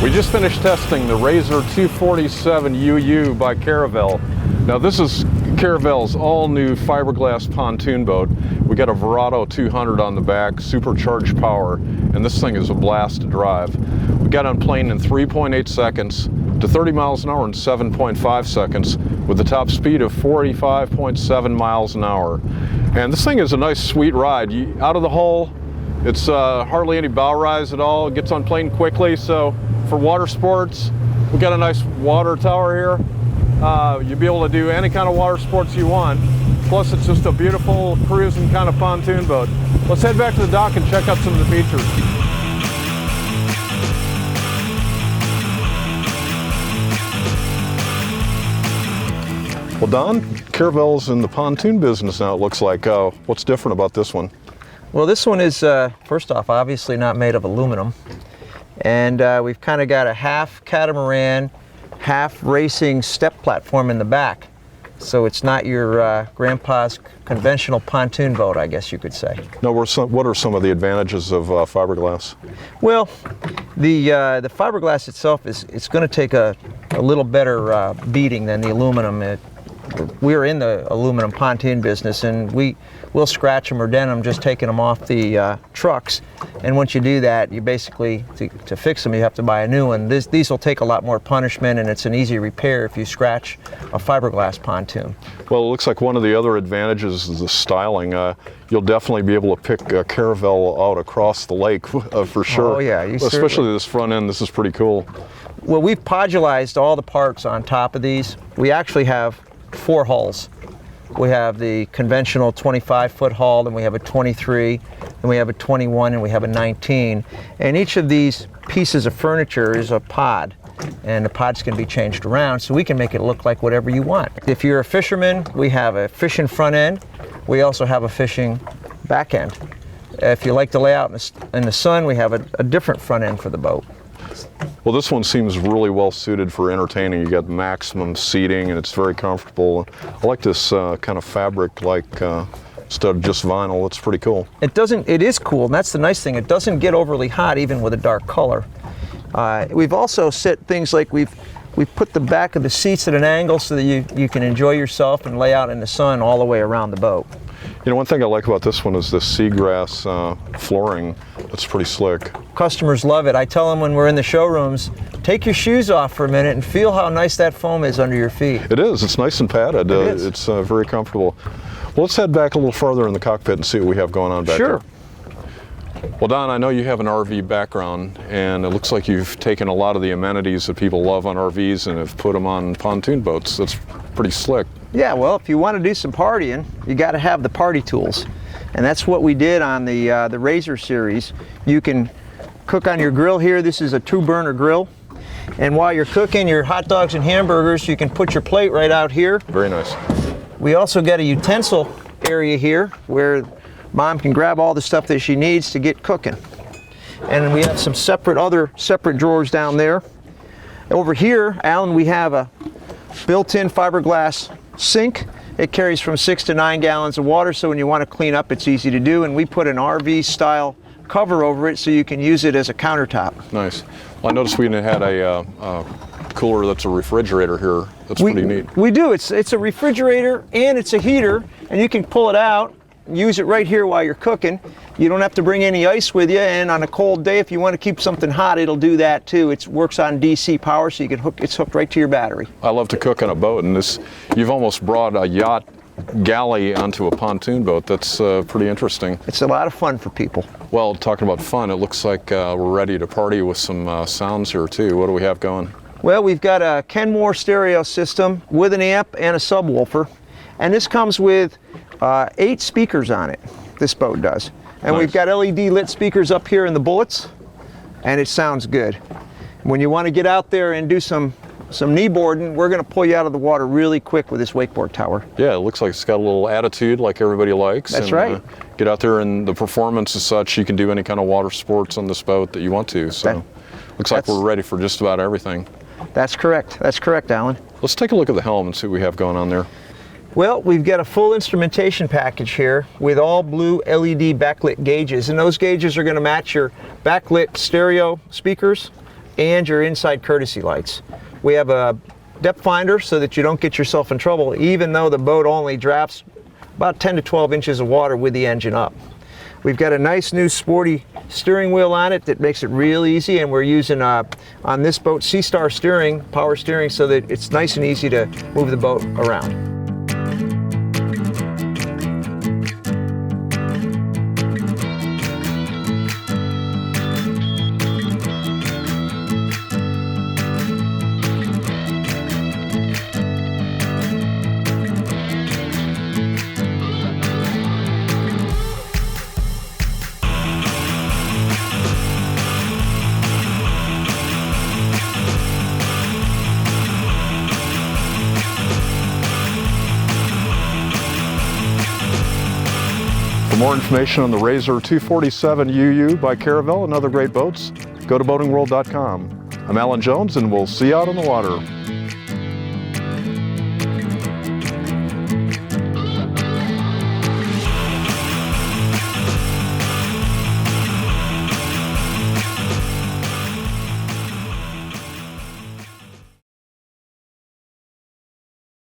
We just finished testing the Razor 247 UU by Caravelle. Now this is Caravelle's all-new fiberglass pontoon boat. We got a Verado 200 on the back, supercharged power, and this thing is a blast to drive. We got on plane in 3.8 seconds to 30 miles an hour in 7.5 seconds with a top speed of 45.7 miles an hour. And this thing is a nice, sweet ride. Out of the hull, it's hardly any bow rise at all. It gets on plane quickly, so for water sports, we got a nice water tower here. You'll be able to do any kind of water sports you want. Plus, it's just a beautiful cruising kind of pontoon boat. Let's head back to the dock and check out some of the features. Well, Don, Caravelle's in the pontoon business now, it looks like. What's different about this one? Well, this one is, first off, obviously not made of aluminum. And we've kind of got a half catamaran, half racing step platform in the back. So it's not your grandpa's conventional pontoon boat, I guess you could say. No, what are some of the advantages of fiberglass? Well, the fiberglass itself it's going to take a little better beating than the aluminum. We're in the aluminum pontoon business, and we'll scratch them or dent them just taking them off the trucks. And once you do that, you basically, to fix them, you have to buy a new one. These will take a lot more punishment, and it's an easy repair if you scratch a fiberglass pontoon. Well, it looks like one of the other advantages is the styling. You'll definitely be able to pick a Caravelle out across the lake for sure. Oh yeah, especially this front end. This is pretty cool. Well, we've modularized all the parts on top of these. We actually have 4 hulls. We have the conventional 25-foot hull, then we have a 23, then we have a 21, and we have a 19. And each of these pieces of furniture is a pod, and the pods can be changed around, so we can make it look like whatever you want. If you're a fisherman, we have a fishing front end. We also have a fishing back end. If you like to lay out in the sun, we have a different front end for the boat. Well, this one seems really well suited for entertaining. You got maximum seating, and it's very comfortable. I like this kind of fabric-like instead of just vinyl. It's pretty cool. It is cool, and that's the nice thing. It doesn't get overly hot even with a dark color. We've also set things like we've put the back of the seats at an angle so that you can enjoy yourself and lay out in the sun all the way around the boat. You know, one thing I like about this one is the seagrass flooring. That's pretty slick. Customers love it. I tell them when we're in the showrooms, take your shoes off for a minute and feel how nice that foam is under your feet. It is. It's nice and padded. It is. It's very comfortable. Well, let's head back a little further in the cockpit and see what we have going on back there. Sure. Well, Don, I know you have an RV background, and it looks like you've taken a lot of the amenities that people love on RVs and have put them on pontoon boats. That's pretty slick. Yeah, well, if you want to do some partying, you got to have the party tools. And that's what we did on the Razor series. You can cook on your grill here. This is a 2-burner grill. And while you're cooking your hot dogs and hamburgers, you can put your plate right out here. Very nice. We also got a utensil area here where Mom can grab all the stuff that she needs to get cooking. And we have some separate drawers down there. Over here, Alan, we have a built-in fiberglass sink. It carries from 6 to 9 gallons of water, so when you want to clean up, it's easy to do. And we put an RV-style cover over it so you can use it as a countertop. Nice. Well, I noticed we had a cooler that's a refrigerator here. That's pretty neat. We do. It's a refrigerator and it's a heater, and you can pull it out, use it right here while you're cooking. You don't have to bring any ice with you, and on a cold day, if you want to keep something hot, it'll do that too. It works on DC power, so you can it's hooked right to your battery. I love to cook on a boat, and you've almost brought a yacht galley onto a pontoon boat. That's pretty interesting. It's a lot of fun for people. Well, talking about fun, it looks like we're ready to party with some sounds here too. What do we have going? Well, we've got a Kenmore stereo system with an amp and a subwoofer, and this comes with 8 speakers on it. This boat does. And nice. We've got LED lit speakers up here in the bullets, and it sounds good. When you want to get out there and do some kneeboarding, we're going to pull you out of the water really quick with this wakeboard tower. Yeah, it looks like it's got a little attitude like everybody likes. That's right. Get out there, and the performance is such you can do any kind of water sports on this boat that you want to. So looks like we're ready for just about everything. That's correct. That's correct, Alan. Let's take a look at the Helm and see what we have going on there. Well, we've got a full instrumentation package here with all blue LED backlit gauges, and those gauges are going to match your backlit stereo speakers and your inside courtesy lights. We have a depth finder so that you don't get yourself in trouble, even though the boat only drafts about 10 to 12 inches of water with the engine up. We've got a nice new sporty steering wheel on it that makes it real easy, and we're using on this boat C-Star steering, power steering, so that it's nice and easy to move the boat around. For more information on the Razor 247 UU by Caravelle and other great boats, go to boatingworld.com. I'm Alan Jones, and we'll see you out on the water.